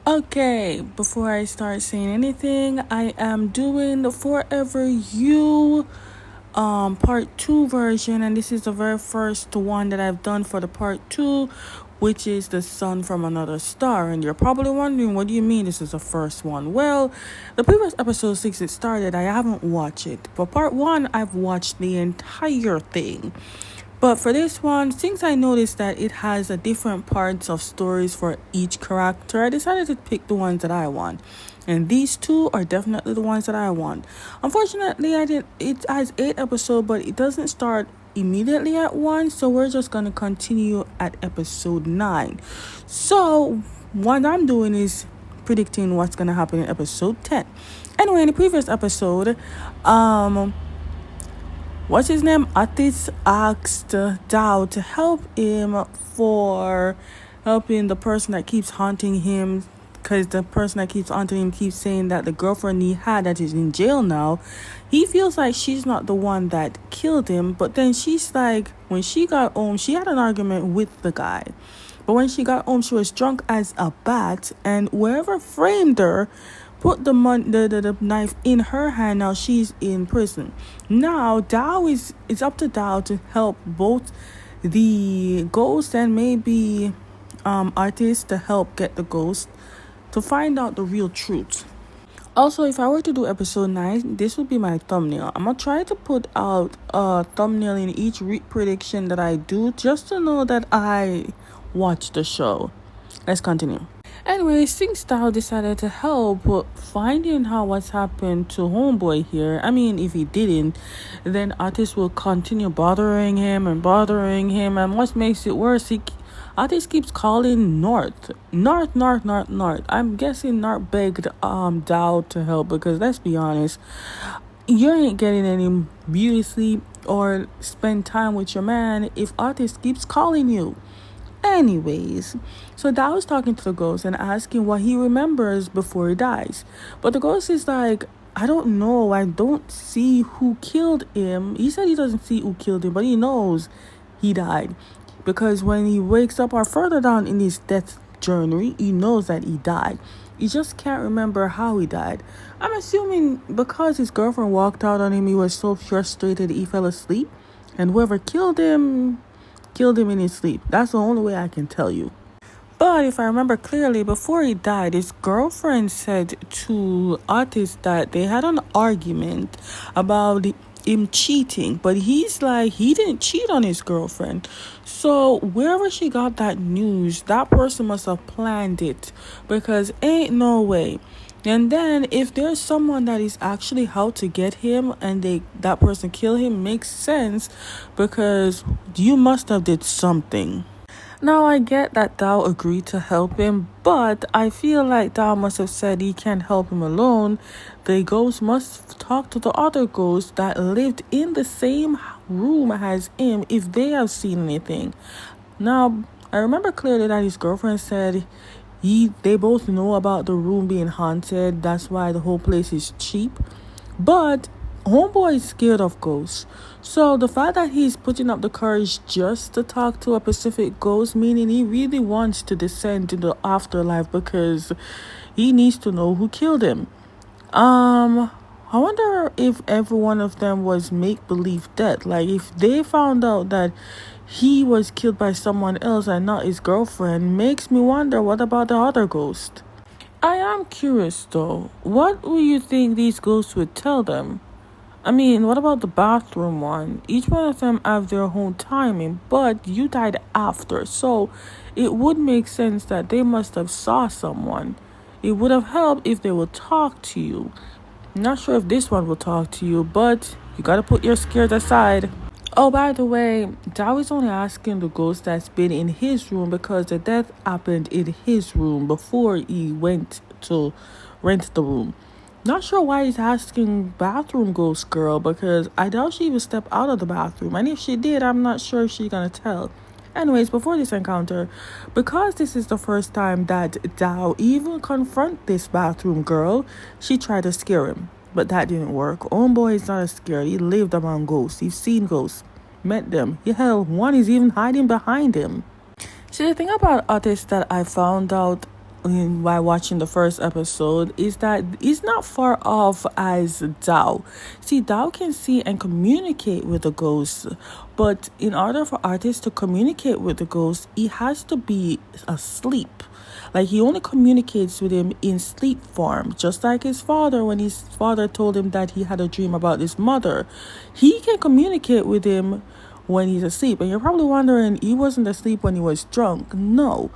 Okay, before I start saying anything, I am doing the FourEver You part 2 version, and this is the very first one that I've done for the part 2, which is the sun from another star. And you're probably wondering, what do you mean this is the first one? Well, the previous episode 6 it started, I haven't watched it, but part 1 I've watched the entire thing. But for this one, since I noticed that it has a different parts of stories for each character, I decided to pick the ones that I want. And these two are definitely the ones that I want. Unfortunately, it has 8 episodes, but it doesn't start immediately at 1, so we're just going to continue at episode 9. So what I'm doing is predicting what's going to happen in episode 10. Anyway, in the previous episode, what's his name? Atis asked Dao to help him for helping the person that keeps haunting him, because the person that keeps haunting him keeps saying that the girlfriend he had that is in jail now, he feels like she's not the one that killed him. But then she's like, when she got home, she had an argument with the guy. But when she got home, she was drunk as a bat, and whoever framed her put the knife in her hand. Now she's in prison. Now it's up to Dao to help both the ghost and maybe artists to help get the ghost to find out the real truth. Also, if I were to do episode 9, this would be my thumbnail. I'm gonna try to put out a thumbnail in each prediction that I do, just to know that I watched the show. Let's continue. Anyway, since Dao decided to help finding out what's happened to Homeboy here, I mean, if he didn't, then Artist will continue bothering him, and what makes it worse, Artist keeps calling North. I'm guessing North begged Dao to help, because let's be honest, you ain't getting any beauty sleep or spend time with your man if Artist keeps calling you. Anyways, so Dao was talking to the ghost and asking what he remembers before he dies. But the ghost is like, I don't know. I don't see who killed him. He said he doesn't see who killed him, but he knows he died. Because when he wakes up or further down in his death journey, he knows that he died. He just can't remember how he died. I'm assuming because his girlfriend walked out on him, he was so frustrated he fell asleep. And whoever killed him in his sleep. That's the only way I can tell you. But if I remember clearly, before he died, his girlfriend said to Artist that they had an argument about him cheating, but he's like, he didn't cheat on his girlfriend. So wherever she got that news, that person must have planned it, because ain't no way. And then if there's someone that is actually out to get him and that person kill him, makes sense, because you must have did something. Now I get that Dao agreed to help him, but I feel like Dao must have said he can't help him alone. The ghost must talk to the other ghosts that lived in the same room as him if they have seen anything. Now I remember clearly that his girlfriend said they both know about the room being haunted. That's why the whole place is cheap. But Homeboy is scared of ghosts. So the fact that he's putting up the courage just to talk to a specific ghost, meaning he really wants to descend to the afterlife because he needs to know who killed him. I wonder if every one of them was make-believe death. Like, if they found out that he was killed by someone else and not his girlfriend, makes me wonder, what about the other ghost? I am curious though. What do you think these ghosts would tell them? I mean, what about the bathroom one? Each one of them have their own timing, but you died after, so it would make sense that they must have saw someone. It would have helped if they would talk to you. Not sure if this one will talk to you, but you gotta put your scares aside. Oh, by the way, Dao is only asking the ghost that's been in his room because the death happened in his room before he went to rent the room. Not sure why he's asking bathroom ghost girl, because I doubt she even stepped out of the bathroom. And if she did, I'm not sure if she's gonna tell. Anyways, before this encounter, because this is the first time that Dao even confront this bathroom girl, she tried to scare him. But that didn't work. Homeboy is not scared. He lived among ghosts. He's seen ghosts. Met them. Hell, one is even hiding behind him. See, the thing about artists that I found out by watching the first episode is that he's not far off as Dao. See, Dao can see and communicate with the ghost, but in order for artists to communicate with the ghost, he has to be asleep. Like, he only communicates with him in sleep form, just like his father. When his father told him that he had a dream about his mother, he can communicate with him when he's asleep. And you're probably wondering, he wasn't asleep when he was drunk. No.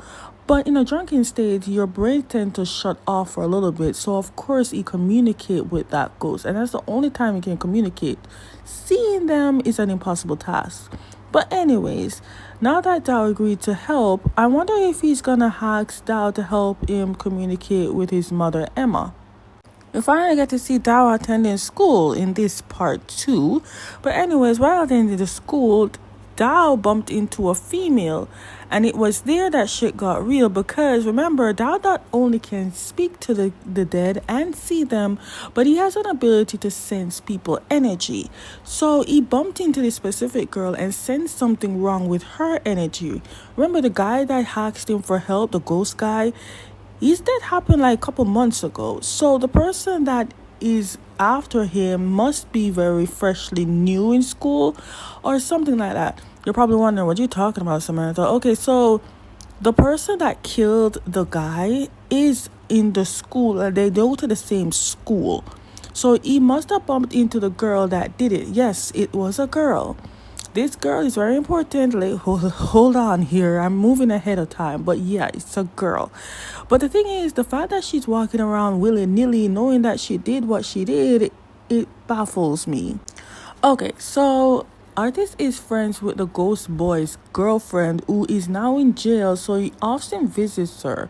But in a drunken state, your brain tends to shut off for a little bit. So, of course, he communicate with that ghost. And that's the only time he can communicate. Seeing them is an impossible task. But anyways, now that Dao agreed to help, I wonder if he's gonna ask Dao to help him communicate with his mother, Emma. We finally get to see Dao attending school in this part 2. But anyways, while attending the school, Dao bumped into a female, and it was there that shit got real, because remember, Dao not only can speak to the dead and see them, but he has an ability to sense people energy. So he bumped into this specific girl and sensed something wrong with her energy. Remember the guy that asked him for help, the ghost guy? His death happened like a couple months ago. So the person that is after him must be very freshly new in school or something like that. You're probably wondering, what you're talking about, Samantha. Okay, so the person that killed the guy is in the school, and they go to the same school. So he must have bumped into the girl that did it. Yes, it was a girl. This girl is very important. Like, hold on here. I'm moving ahead of time. But yeah, it's a girl. But the thing is, the fact that she's walking around willy-nilly, knowing that she did what she did, it baffles me. Okay, so artist is friends with the ghost boy's girlfriend, who is now in jail, so he often visits her.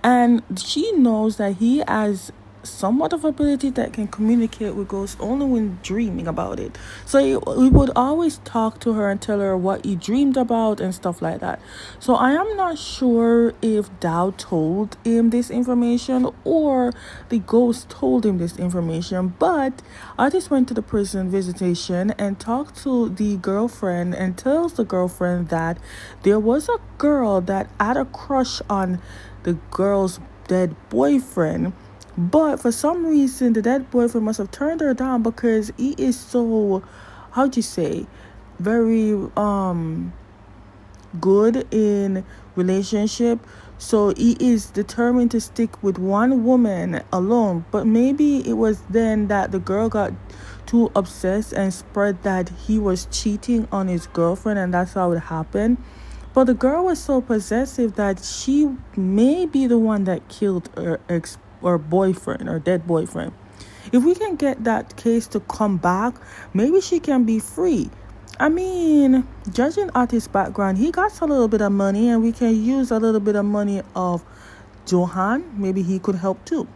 And she knows that he has somewhat of ability that can communicate with ghosts only when dreaming about it. So he would always talk to her and tell her what he dreamed about and stuff like that. So I am not sure if Dao told him this information or the ghost told him this information, but artist went to the prison visitation and talked to the girlfriend and tells the girlfriend that there was a girl that had a crush on the girl's dead boyfriend. But for some reason, the dead boyfriend must have turned her down because he is so, how'd you say, very good in relationship. So he is determined to stick with one woman alone. But maybe it was then that the girl got too obsessed and spread that he was cheating on his girlfriend, and that's how it happened. But the girl was so possessive that she may be the one that killed her ex or boyfriend or dead boyfriend. If we can get that case to come back, maybe she can be free. I mean, judging artist's background, he got a little bit of money, and we can use a little bit of money of Johan. Maybe he could help too.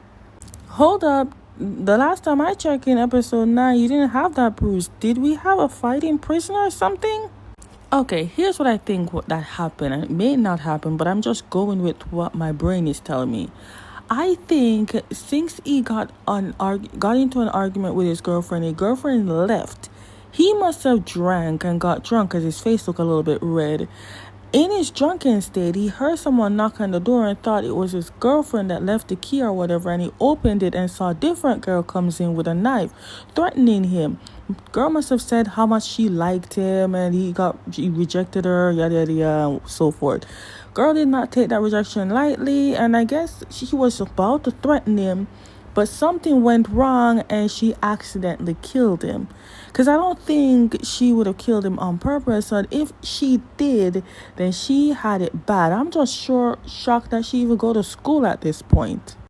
Hold up. The last time I checked in episode 9, you didn't have that bruise. Did we have a fight in prison or something? Okay, here's what I think that happened. It may not happen, but I'm just going with what my brain is telling me. I think since he got into an argument with his girlfriend left. He must have drank and got drunk because his face looked a little bit red. In his drunken state, he heard someone knock on the door and thought it was his girlfriend that left the key or whatever, and he opened it and saw a different girl comes in with a knife, threatening him. Girl must have said how much she liked him and he rejected her, yada yada yada, and so forth. Girl did not take that rejection lightly, and I guess she was about to threaten him, but something went wrong and she accidentally killed him. Because I don't think she would have killed him on purpose. And if she did, then she had it bad. I'm just shocked that she even go to school at this point.